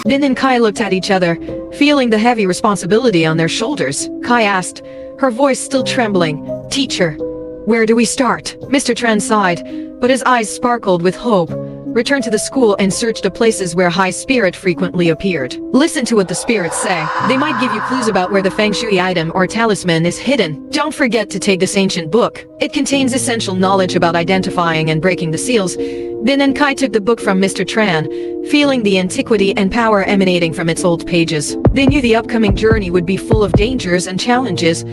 Bin and Kai looked at each other, feeling the heavy responsibility on their shoulders. Kai asked, her voice still trembling, "Teacher, where do we start?" Mr. Tran sighed, but his eyes sparkled with hope. Returned to the school and searched the places where high spirit frequently appeared. Listen to what the spirits say. They might give you clues about where the feng shui item or talisman is hidden. Don't forget to take this ancient book. It contains essential knowledge about identifying and breaking the seals. Bin and Kai took the book from Mr. Tran, feeling the antiquity and power emanating from its old pages. They knew the upcoming journey would be full of dangers and challenges,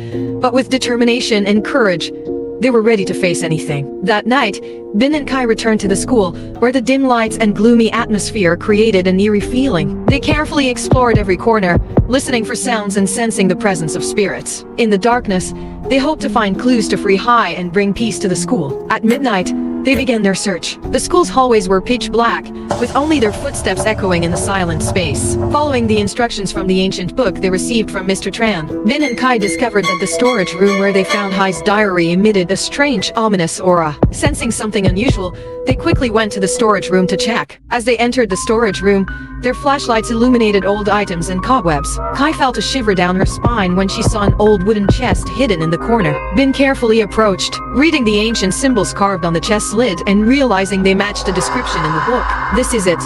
but with determination and courage, they were ready to face anything. That night, Bin and Kai returned to the school, where the dim lights and gloomy atmosphere created an eerie feeling. They carefully explored every corner, listening for sounds and sensing the presence of spirits. In the darkness, they hoped to find clues to free Hai and bring peace to the school. At midnight, they began their search. The school's hallways were pitch black, with only their footsteps echoing in the silent space. Following the instructions from the ancient book they received from Mr. Tran, Bin and Kai discovered that the storage room where they found Hai's diary emitted a strange, ominous aura. Sensing something unusual, they quickly went to the storage room to check. As they entered the storage room, their flashlights illuminated old items and cobwebs. Kai felt a shiver down her spine when she saw an old wooden chest hidden in the corner. Bin carefully approached, reading the ancient symbols carved on the chest's lid and realizing they matched the description in the book. "This is it,"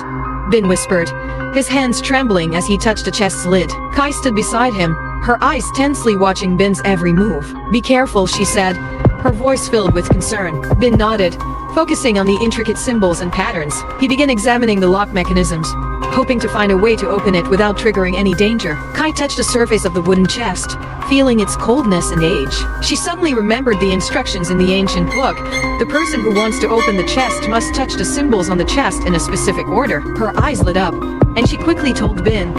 Bin whispered, his hands trembling as he touched the chest's lid. Kai stood beside him, her eyes tensely watching Bin's every move. "Be careful," she said, her voice filled with concern. Bin nodded, focusing on the intricate symbols and patterns. He began examining the lock mechanisms, hoping to find a way to open it without triggering any danger. Kai touched the surface of the wooden chest, feeling its coldness and age. She suddenly remembered the instructions in the ancient book. The person who wants to open the chest must touch the symbols on the chest in a specific order. Her eyes lit up, and she quickly told Bin,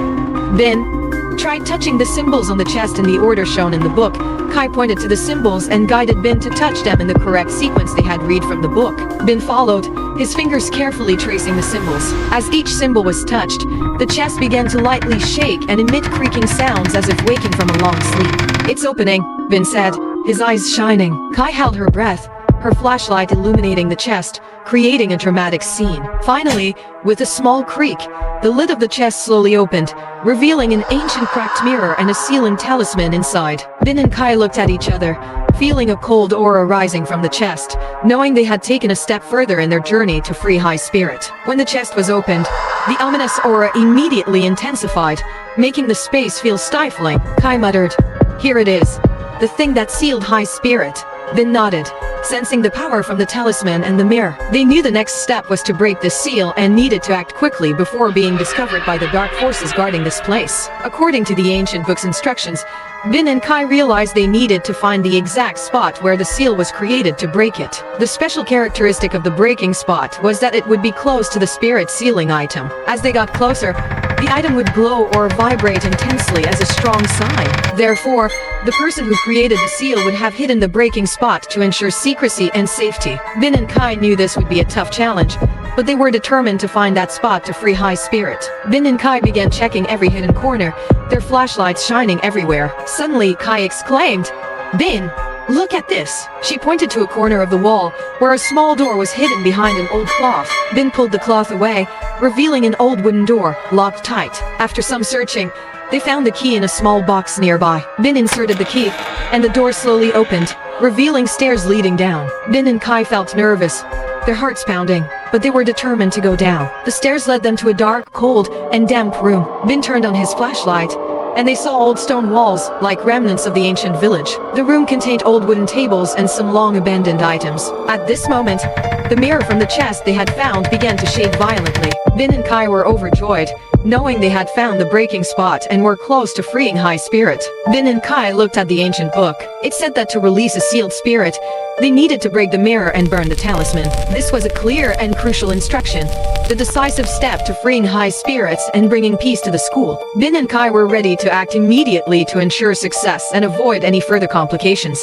"Try touching the symbols on the chest in the order shown in the book." Kai pointed to the symbols and guided Bin to touch them in the correct sequence they had read from the book. Bin followed, his fingers carefully tracing the symbols. As each symbol was touched, the chest began to lightly shake and emit creaking sounds as if waking from a long sleep. "It's opening," Bin said, his eyes shining. Kai held her breath, her flashlight illuminating the chest, creating a dramatic scene. Finally, with a small creak, the lid of the chest slowly opened, revealing an ancient cracked mirror and a sealing talisman inside. Bin and Kai looked at each other, feeling a cold aura rising from the chest, knowing they had taken a step further in their journey to free High Spirit. When the chest was opened, the ominous aura immediately intensified, making the space feel stifling. Kai muttered, "Here it is, the thing that sealed High Spirit." Bin nodded, sensing the power from the talisman and the mirror. They knew the next step was to break the seal and needed to act quickly before being discovered by the dark forces guarding this place. According to the ancient book's instructions, Bin and Kai realized they needed to find the exact spot where the seal was created to break it. The special characteristic of the breaking spot was that it would be close to the spirit sealing item. As they got closer, the item would glow or vibrate intensely as a strong sign. Therefore, the person who created the seal would have hidden the breaking spot to ensure secrecy and safety. Bin and Kai knew this would be a tough challenge, but they were determined to find that spot to free High Spirit. Bin and Kai began checking every hidden corner, their flashlights shining everywhere. Suddenly, Kai exclaimed, "Bin, look at this!" She pointed to a corner of the wall, where a small door was hidden behind an old cloth. Bin pulled the cloth away, revealing an old wooden door, locked tight. After some searching, they found the key in a small box nearby. Bin inserted the key, and the door slowly opened, revealing stairs leading down. Bin and Kai felt nervous, their hearts pounding, but they were determined to go down. The stairs led them to a dark, cold, and damp room. Bin turned on his flashlight, and they saw old stone walls, like remnants of the ancient village. The room contained old wooden tables and some long abandoned items. At this moment, the mirror from the chest they had found began to shake violently. Bin and Kai were overjoyed, knowing they had found the breaking spot and were close to freeing High Spirit. Bin and Kai looked at the ancient book. It said that to release a sealed spirit, they needed to break the mirror and burn the talisman. This was a clear and crucial instruction, the decisive step to freeing High Spirits and bringing peace to the school. Bin and Kai were ready to act immediately to ensure success and avoid any further complications.